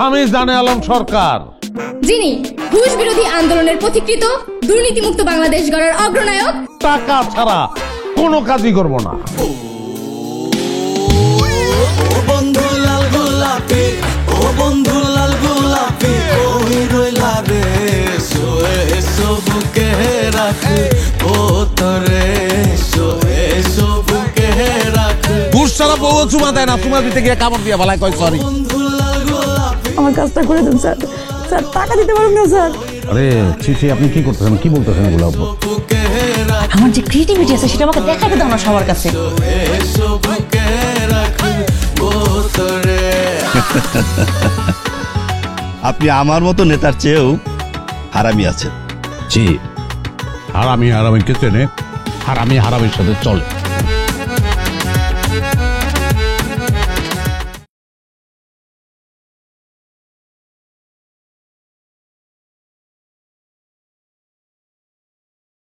আমি জানে আলম সরকার, যিনি ঘুষ বিরোধী আন্দোলনের পথিকৃত, দুর্নীতিমুক্ত বাংলাদেশ গড়ার অগ্রনায়ক। টাকা ছাড়া কোনো কাজই করব না। ঘুষ ছাড়া বউ চুমা দেয় না, চুমা দিতে গিয়ে কামড় দিয়ে বলায় কয় সরি। আমার কাজটা করে দেন স্যার, স্যার টাকা দিতে পারবেন না স্যার। আরে ছি, আপনি কি করতেছেন, কি বলতেছেন এগুলো? আমার যে ক্রিয়েটিভিটি আছে সেটা আমাকে দেখাতে দাও না সবার কাছে। আপনি আমার মতো নেতার চেয়েও হারামি আছেন। জি, হারামি কে চেনে? হারামির সাথে চলে।